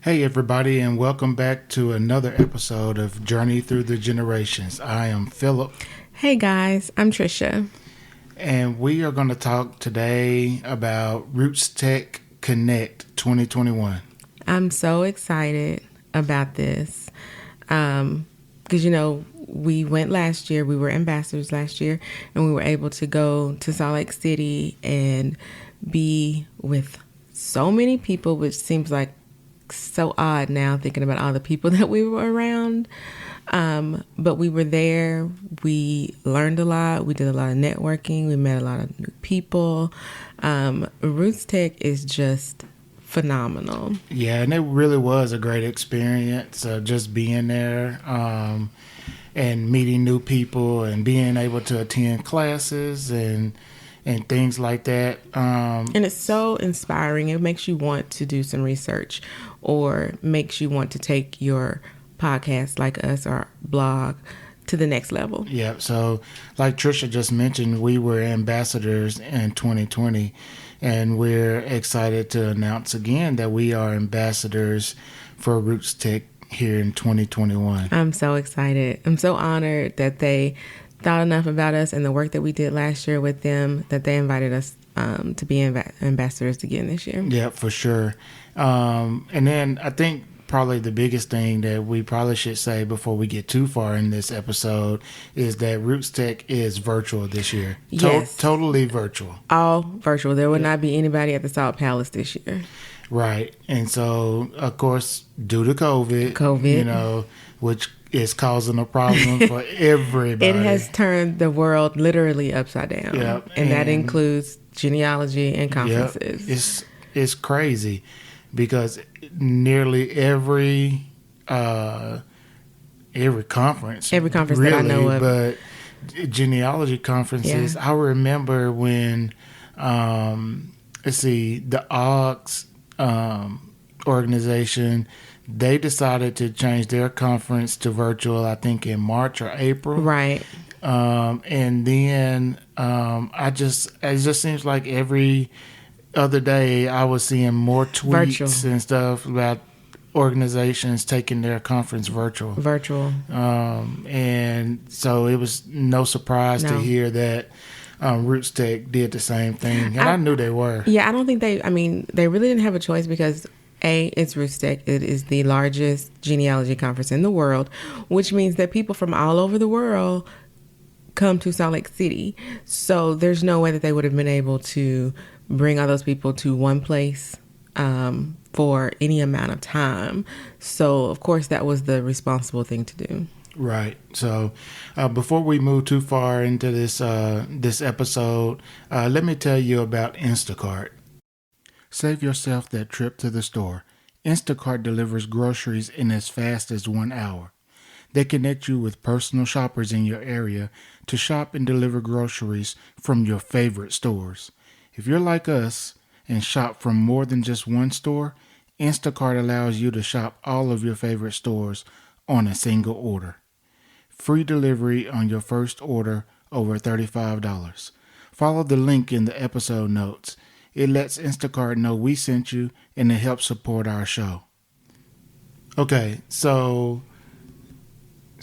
Hey, everybody, and welcome back to another episode of Journey Through the Generations. I am Philip. Hey, guys, I'm Trisha. And we are going to talk today about RootsTech Connect 2021. I'm so excited about this because, we went last year. We were ambassadors last year, and we were able to go to Salt Lake City and be with so many people, which seems like so odd now thinking about all the people that we were around. But we were there. We learned a lot. We did a lot of networking. We met a lot of new people. RootsTech is just phenomenal. Yeah, and it really was a great experience just being there and meeting new people and being able to attend classes and things like that. And it's so inspiring. It makes you want to do some research or makes you want to take your podcast like us or blog to the next level. Yeah. So like Trisha just mentioned, we were ambassadors in 2020, and we're excited to announce again that we are ambassadors for RootsTech here in 2021. I'm so excited. I'm so honored that they thought enough about us and the work that we did last year with them that they invited us to be ambassadors again this year. Yeah, for sure. And then I think probably the biggest thing that we probably should say before we get too far in this episode is that RootsTech is virtual this year. Yes. Totally virtual. All virtual. There will not be anybody at the Salt Palace this year. Right. And so, of course, due to COVID. Which is causing a problem for everybody. It has turned the world literally upside down. Yep. And that includes genealogy and conferences. Yep. It's crazy because nearly every conference really, that I know of, but genealogy conferences. I remember when the OGS organization, they decided to change their conference to virtual, I think in March or April. Right. And then it just seems like every other day I was seeing more tweets and stuff about organizations taking their conference virtual. And so it was no surprise to hear that RootsTech did the same thing. And I knew they were. Yeah, I don't think they really didn't have a choice because it's RootsTech. It is the largest genealogy conference in the world, which means that people from all over the world come to Salt Lake City. So there's no way that they would have been able to bring all those people to one place for any amount of time. So, of course, that was the responsible thing to do. Right. So before we move too far into this episode, let me tell you about Instacart. Save yourself that trip to the store. Instacart delivers groceries in as fast as 1 hour. They connect you with personal shoppers in your area to shop and deliver groceries from your favorite stores. If you're like us and shop from more than just one store, Instacart allows you to shop all of your favorite stores on a single order. Free delivery on your first order over $35. Follow the link in the episode notes. It lets Instacart know we sent you, and it helps support our show. Okay, so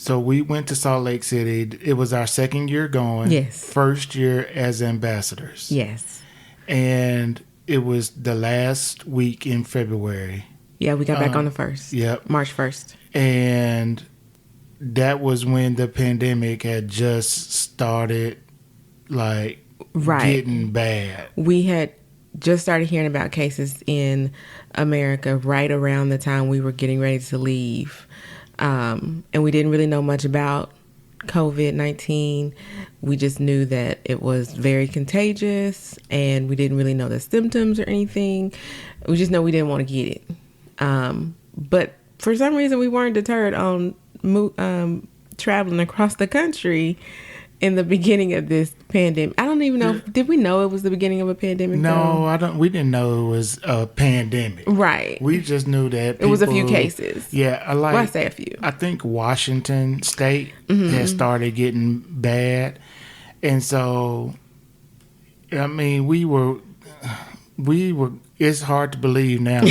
we went to Salt Lake City. It was our second year going. Yes. First year as ambassadors. Yes. And it was the last week in February. Yeah, we got back on the 1st. Yep. March 1st. And that was when the pandemic had just started, getting bad. We had just started hearing about cases in America right around the time we were getting ready to leave. And we didn't really know much about COVID-19. We just knew that it was very contagious, and we didn't really know the symptoms or anything. We just know we didn't want to get it. But for some reason, we weren't deterred on traveling across the country in the beginning of this pandemic. I don't even know. Did we know it was the beginning of a pandemic? No, we didn't know it was a pandemic. Right. We just knew that it was a few cases. Yeah, I say a few. I think Washington State had started getting bad, and so we were. It's hard to believe now,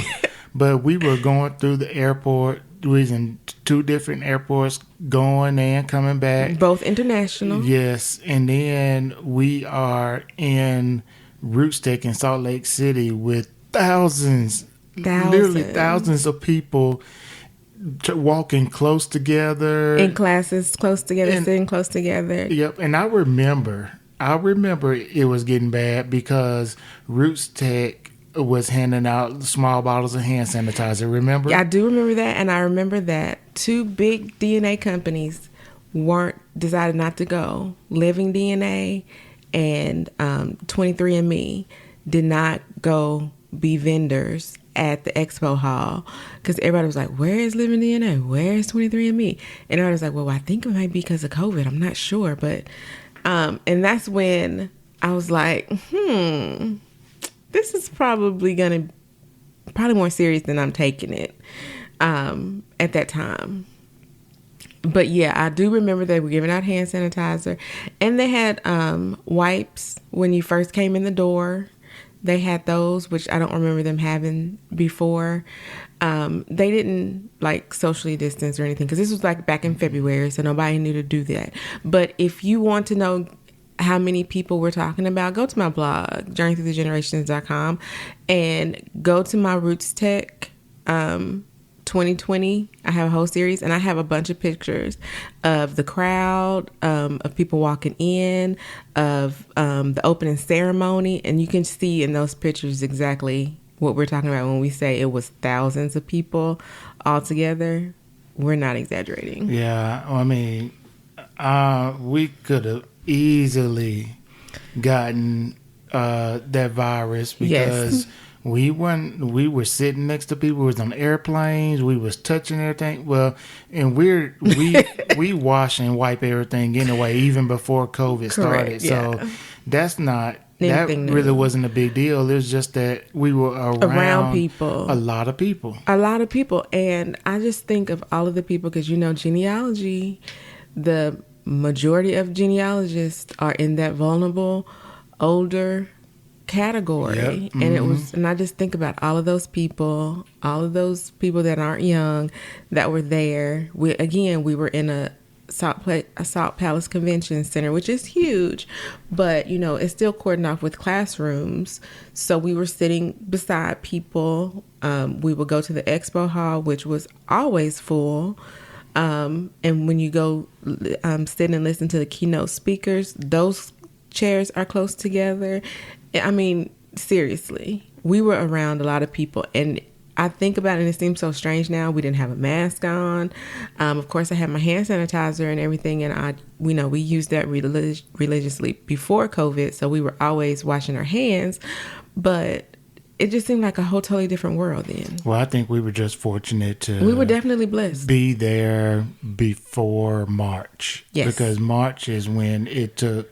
But we were going through the airport. We was in two different airports, going and coming back. Both international. Yes, and then we are in RootsTech in Salt Lake City with literally thousands of people walking close together. In classes close together, sitting close together. Yep, and I remember it was getting bad because RootsTech was handing out small bottles of hand sanitizer. Remember? Yeah, I do remember that, and I remember that two big DNA companies decided not to go. Living DNA and 23andMe did not go be vendors at the expo hall because everybody was like, "Where is Living DNA? Where is 23andMe?" And everybody was like, "Well, I think it might be because of COVID. I'm not sure," but and that's when I was like, this is probably more serious than I'm taking it at that time. But yeah, I do remember they were giving out hand sanitizer, and they had wipes when you first came in the door. They had those, which I don't remember them having before. They didn't like socially distance or anything because this was like back in February, so nobody knew to do that. But if you want to know how many people we're talking about, go to my blog, journeythroughthegenerations.com, and go to my RootsTech 2020. I have a whole series, and I have a bunch of pictures of the crowd, of people walking in, of the opening ceremony, and you can see in those pictures exactly what we're talking about when we say it was thousands of people all together. We're not exaggerating. Yeah, I mean, we could have easily gotten that virus because we were sitting next to people. We was on airplanes. We was touching everything. Well, and we wash and wipe everything anyway, even before COVID started. Yeah. So that's not anything that really new. wasn't a big deal. It was just that we were around people, a lot of people, and I just think of all of the people because genealogy, the majority of genealogists are in that vulnerable, older category. Yep. Mm-hmm. And I just think about all of those people that aren't young that were there. We were in a Salt Palace Convention Center, which is huge, but it's still cordoned off with classrooms. So we were sitting beside people. We would go to the expo hall, which was always full. And when you go sit and listen to the keynote speakers, those chairs are close together. I mean, seriously, we were around a lot of people, and I think about it and it seems so strange now. We didn't have a mask on. Of course, I had my hand sanitizer and everything, and we used that religiously before COVID, so we were always washing our hands, but it just seemed like a whole totally different world then. Well, I think we were just fortunate to... We were definitely blessed. ...be there before March. Yes. Because March is when it took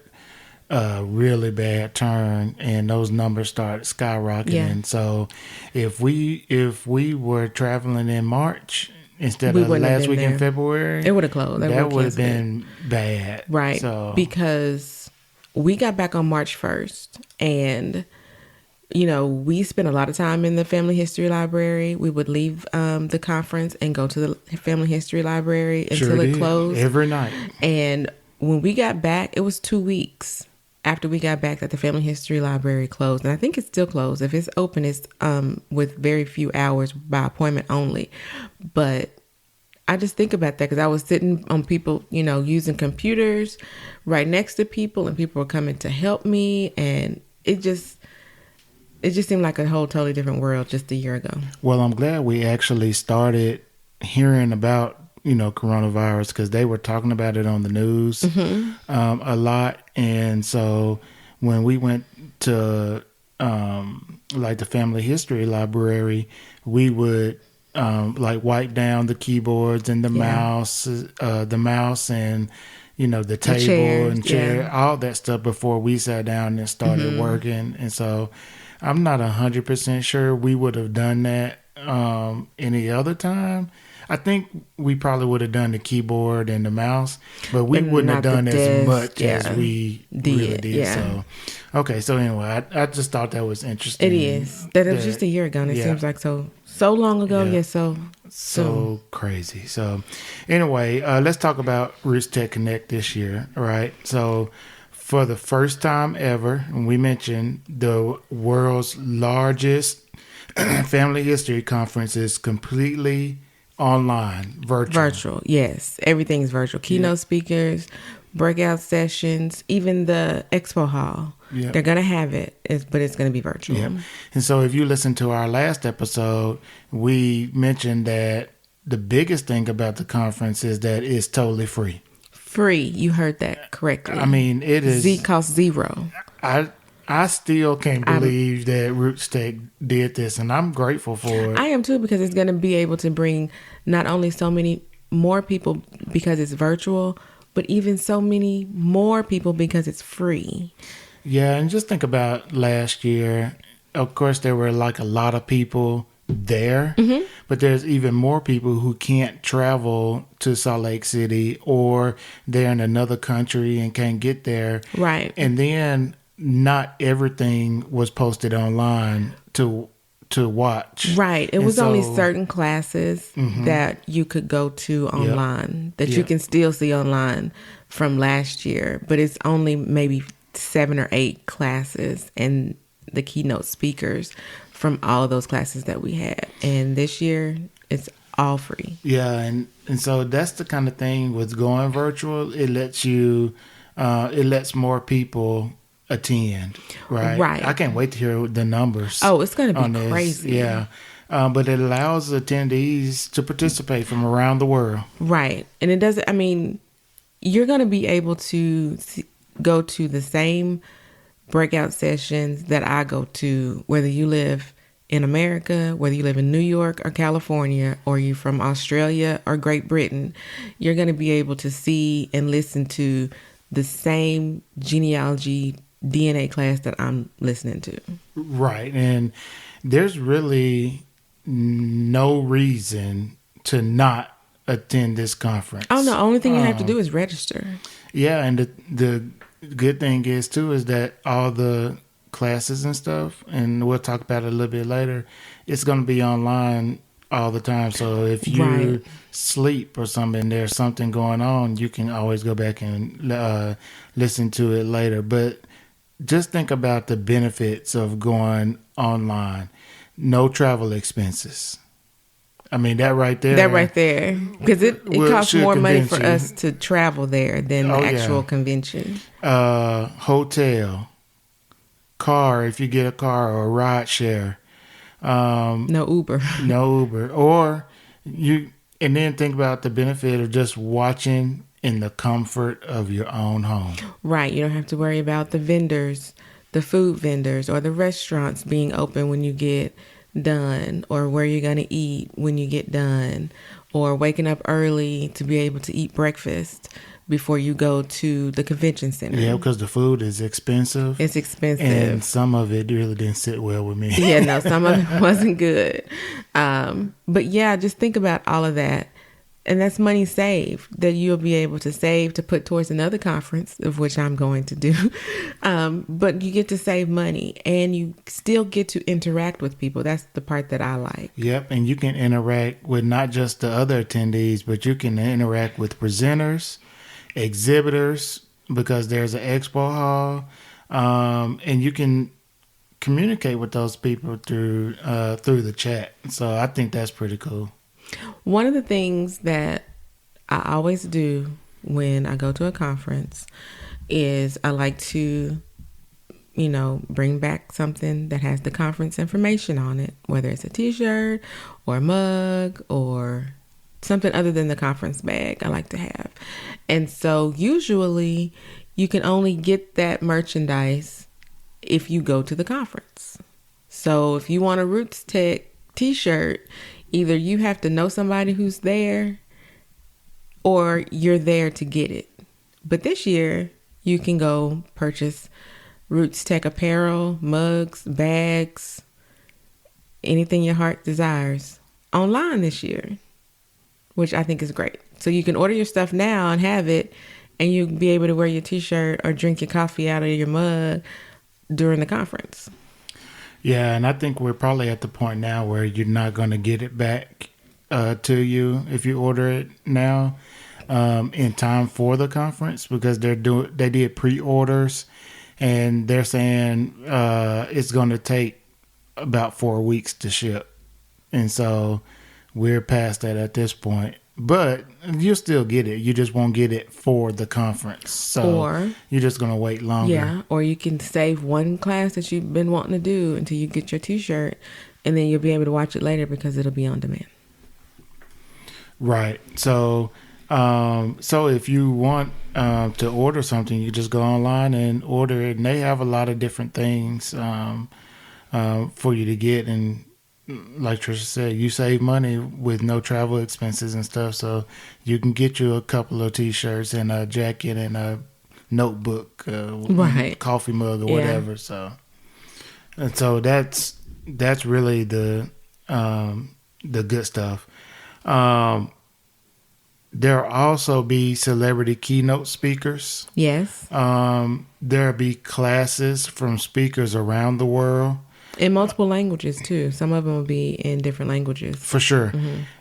a really bad turn and those numbers started skyrocketing. Yeah. So if we were traveling in March instead of last week in February... It would have closed. That would have been bad. Right. So, because we got back on March 1st and... we spent a lot of time in the Family History Library. We would leave the conference and go to the Family History Library until it closed. Every night. And when we got back, it was 2 weeks after we got back that the Family History Library closed. And I think it's still closed. If it's open, it's with very few hours by appointment only. But I just think about that because I was sitting on people, using computers right next to people, and people were coming to help me. And it just seemed like a whole totally different world just a year ago. Well, I'm glad we actually started hearing about, coronavirus because they were talking about it on the news a lot. And so when we went to the Family History Library, we would wipe down the keyboards and the mouse and the table chairs, and chair, all that stuff before we sat down and started working. And so I'm not 100% sure we would have done that any other time. I think we probably would have done the keyboard and the mouse, but we wouldn't have done as much as we really did. Yeah. So, okay. So anyway, I just thought that was interesting. It is. That it was just a year ago, and it seems like so So long ago, Yeah. yes. So So crazy. So anyway, let's talk about RootsTech Connect this year, right? So for the first time ever, we mentioned the world's largest family history conference is completely online, virtual. virtual, yes. Everything's virtual. Yeah. Keynote speakers, breakout sessions, even the expo hall. Yeah. They're gonna have it, but it's gonna be virtual. Yeah. And so if you listen to our last episode, we mentioned that the biggest thing about the conference is that it's totally free. Free. You heard that correctly. I mean, it is. Z costs zero. I still can't believe that RootsTech did this, and I'm grateful for it. I am too, because it's going to be able to bring not only so many more people because it's virtual, but even so many more people because it's free. Yeah, and just think about last year. Of course, there were like a lot of people there, but there's even more people who can't travel to Salt Lake City, or they're in another country and can't get there. Right. And then not everything was posted online to watch. Right. It And was only so- certain classes that you could go to online that you can still see online from last year, but it's only maybe 7 or 8 classes and the keynote speakers from all of those classes that we had. And this year it's all free. Yeah, and so that's the kind of thing with going virtual. It lets more people attend, right? Right. I can't wait to hear the numbers. Oh, it's going to on be this. crazy. Yeah. But it allows attendees to participate from around the world. Right. And it doesn't, I mean, you're going to be able to go to the same breakout sessions that I go to, whether you live in America, whether you live in New York or California, or you're from Australia or Great Britain. You're going to be able to see and listen to the same genealogy DNA class that I'm listening to. Right. And there's really no reason to not attend this conference. Oh, no. Only thing you have to do is register. Yeah. And the good thing is, too, is that all the classes and stuff, and we'll talk about it a little bit later, it's going to be online all the time. So if you sleep or something, there's something going on, you can always go back and listen to it later. But just think about the benefits of going online. No travel expenses. I mean, that right there. That right there. Because it costs should more money convince for you. us to travel there than the actual convention. Hotel, car, if you get a car, or a ride share. No Uber. No Uber. Or and then think about the benefit of just watching in the comfort of your own home. Right. You don't have to worry about the vendors, the food vendors, or the restaurants being open when you get done, or where you're going to eat when you get done, or waking up early to be able to eat breakfast before you go to the convention center. Yeah, because the food is expensive. It's expensive. And some of it really didn't sit well with me. Yeah, no, some of it wasn't good. But yeah, just think about all of that. And that's money saved that you'll be able to save to put towards another conference, of which I'm going to do. But you get to save money and you still get to interact with people. That's the part that I like. Yep. And you can interact with not just the other attendees, but you can interact with presenters, exhibitors, because there's an expo hall. And you can communicate with those people through the chat. So I think that's pretty cool. One of the things that I always do when I go to a conference is I like to, bring back something that has the conference information on it, whether it's a t-shirt or a mug or something other than the conference bag I like to have. And so usually you can only get that merchandise if you go to the conference. So if you want a RootsTech t-shirt, either you have to know somebody who's there or you're there to get it. But this year, you can go purchase RootsTech apparel, mugs, bags, anything your heart desires online this year, which I think is great. So you can order your stuff now and have it, and you'll be able to wear your t-shirt or drink your coffee out of your mug during the conference. Yeah, and I think we're probably at the point now where you're not going to get it back to you if you order it now in time for the conference, because they did pre-orders, and they're saying it's going to take about 4 weeks to ship, and so we're past that at this point. But you'll still get it. You just won't get it for the conference. So Or you're just going to wait longer. yeah, or you can save one class that you've been wanting to do until you get your T-shirt, and then you'll be able to watch it later because it'll be on demand. Right. So, so if you want to order something, you just go online and order it, and they have a lot of different things for you to get. And like Trisha said, you save money with no travel expenses and stuff. So you can get you a couple of T-shirts and a jacket and a notebook, Right. coffee mug or Yeah. whatever. So, and so that's really the good stuff. There'll also be celebrity keynote speakers. Yes. There'll be classes from speakers around the world. In multiple languages too. Some of them will be in different languages. For sure.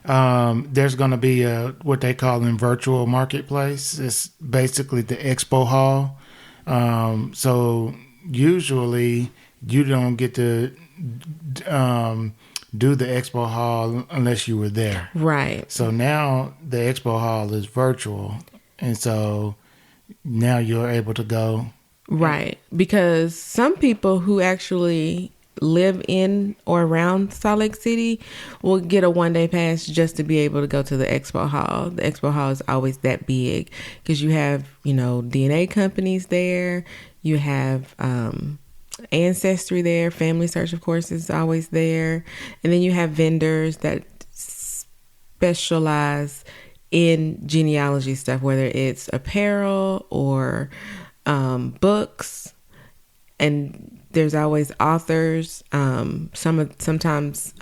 There's going to be what they call in virtual marketplace. It's basically the expo hall. So usually you don't get to do the expo hall unless you were there. Right. So now the expo hall is virtual. And so now you're able to go. Right. Because some people who actually live in or around Salt Lake City will get a one-day pass just to be able to go to the expo hall. The expo hall is always that big because you have, DNA companies there. You have Ancestry there. Family Search, of course, is always there. And then you have vendors that specialize in genealogy stuff, whether it's apparel or books. And there's always authors, sometimes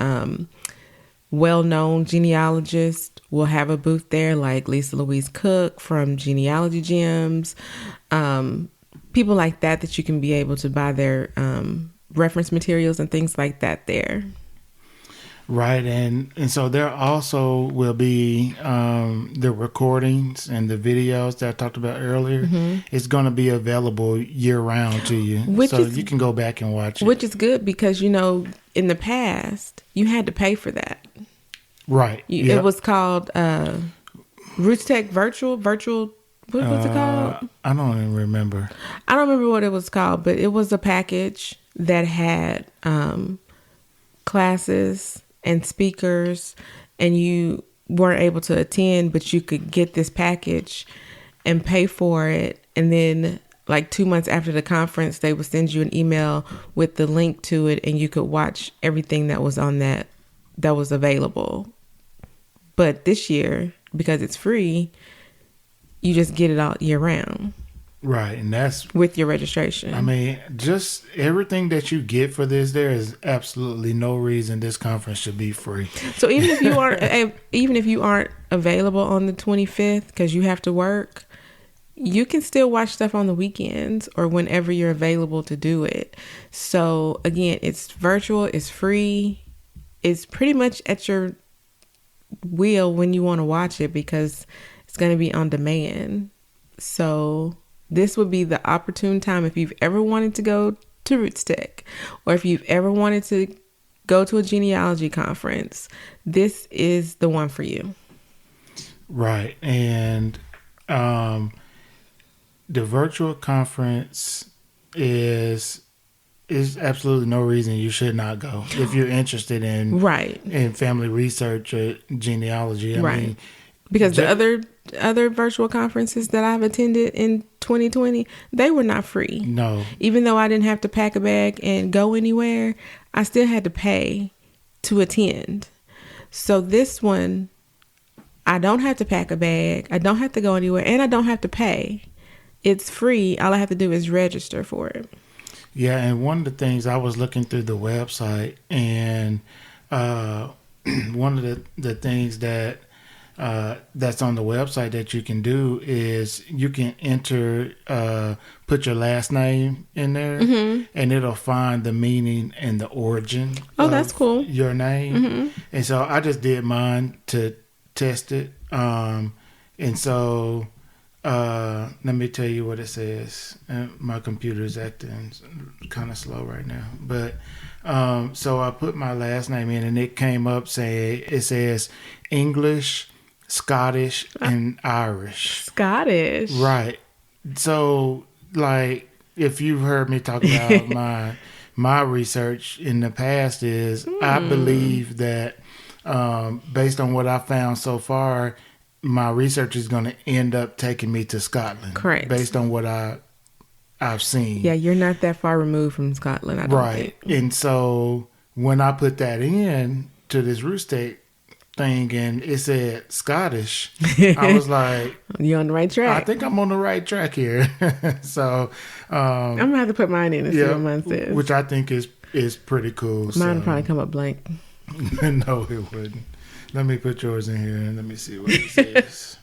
well-known genealogists will have a booth there, like Lisa Louise Cook from Genealogy Gems. People like that you can be able to buy their reference materials and things like that there. Right, and so there also will be the recordings and the videos that I talked about earlier. It's going to be available year round to you, you can go back and watch it. Which is good because in the past you had to pay for that. Right, It was called RootsTech Virtual. What was it called? I don't even remember. I don't remember what it was called, but it was a package that had classes and speakers, and you weren't able to attend, but you could get this package and pay for it. And then like 2 months after the conference, they would send you an email with the link to it, and you could watch everything that was on that was available. But this year, because it's free, you just get it all year round. Right, and that's with your registration. I mean, just everything that you get for this, there is absolutely no reason this conference should be free. So even if you aren't available on the 25th because you have to work, you can still watch stuff on the weekends or whenever you're available to do it. So again, it's virtual, it's free, it's pretty much at your will when you want to watch it because it's going to be on demand. So this would be the opportune time if you've ever wanted to go to RootsTech or if you've ever wanted to go to a genealogy conference. This is the one for you. Right. And the virtual conference is absolutely no reason you should not go if you're interested in family research or genealogy. I mean, because the other virtual conferences that I've attended in 2020, they were not free. No. Even though I didn't have to pack a bag and go anywhere, I still had to pay to attend. So this one, I don't have to pack a bag, I don't have to go anywhere, and I don't have to pay. It's free. All I have to do is register for it. Yeah, and one of the things I was looking through the website, and one of the things that that's on the website that you can do is you can put your last name in there, and it'll find the meaning and the origin that's cool. your name. And so I just did mine to test it. And so let me tell you what it says. My computer is acting kind of slow right now, but so I put my last name in, and it came up it says English, Scottish, and Irish. Scottish, right? So, like, if you've heard me talk about my research in the past, I believe that based on what I found so far, my research is going to end up taking me to Scotland. Correct. Based on what I've seen. Yeah, you're not that far removed from Scotland, I don't think. And so when I put that in to this RootsTech thing and it said Scottish, I was like, you're on the right track. I think I'm on the right track here. So I'm gonna have to put mine in and see what mine says. Which I think is pretty cool. Mine will probably come up blank. No, it wouldn't. Let me put yours in here and let me see what it says.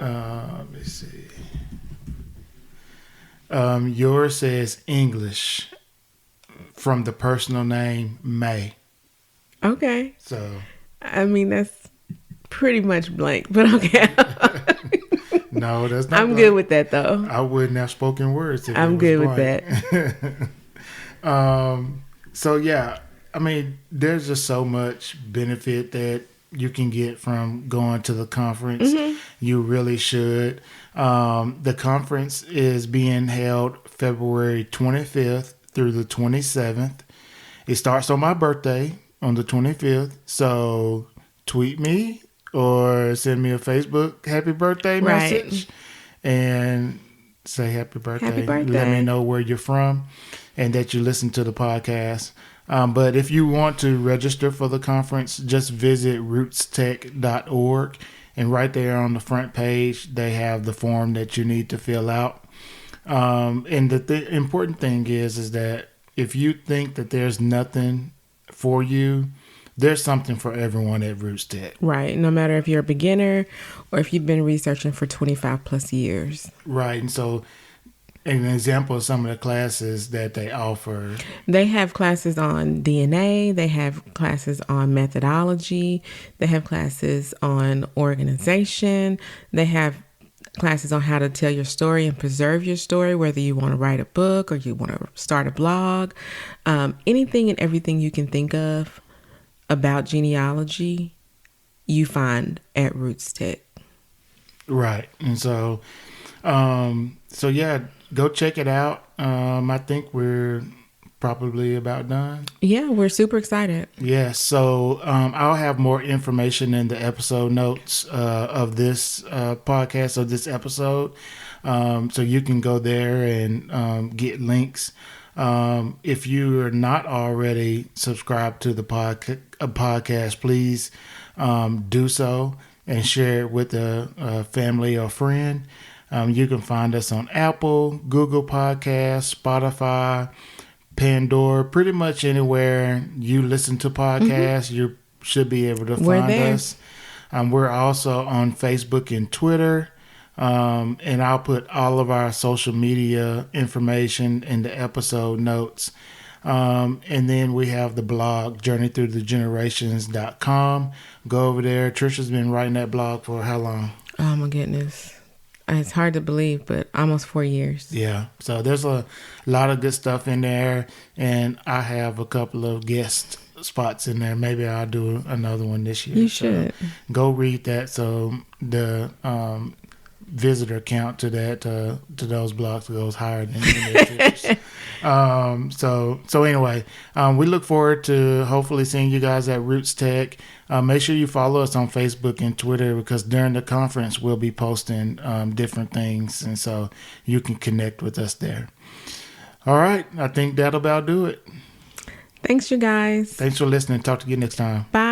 Let me see. Yours says English from the personal name May. Okay. So. I mean, that's pretty much blank, but okay. No, that's not. I'm blank. good with that, though. I wouldn't have spoken words. If I'm good with that. So yeah, I mean, there's just so much benefit that you can get from going to the conference. You really should. The conference is being held February 25th through the 27th. It starts on my birthday on the 25th. So tweet me or send me a Facebook happy birthday message and say happy birthday. Happy birthday. Let me know where you're from and that you listen to the podcast. But if you want to register for the conference, just visit rootstech.org. And right there on the front page, they have the form that you need to fill out. And the important thing is that if you think that there's nothing for you, there's something for everyone at RootsTech. Right. No matter if you're a beginner or if you've been researching for 25 plus years. Right. And so an example of some of the classes that they offer. They have classes on DNA. They have classes on methodology. They have classes on organization. They have classes on how to tell your story and preserve your story, whether you want to write a book or you want to start a blog. Anything and everything you can think of about genealogy, you find at RootsTech. Right. And so yeah, go check it out. I think we're probably about done. Yeah, we're super excited. Yeah, so I'll have more information in the episode notes of this podcast, of this episode. So you can go there and get links. If you are not already subscribed to the podcast, please do so and share it with a family or friend. You can find us on Apple, Google Podcasts, Spotify, Pandora, pretty much anywhere you listen to podcasts, you should be able to find us. We're also on Facebook and Twitter. And I'll put all of our social media information in the episode notes. And then we have the blog, journeythroughthegenerations.com. Go over there. Trisha's been writing that blog for how long? Oh, my goodness. It's hard to believe, but almost 4 years. Yeah. So there's a lot of good stuff in there. And I have a couple of guest spots in there. Maybe I'll do another one this year. You should. So go read that. So the visitor count to those blogs goes higher than the so anyway, we look forward to hopefully seeing you guys at RootsTech. Make sure you follow us on Facebook and Twitter, because during the conference we'll be posting different things, and so you can connect with us there. All right, I think that'll about do it. Thanks, you guys. Thanks for listening. Talk to you next time. Bye.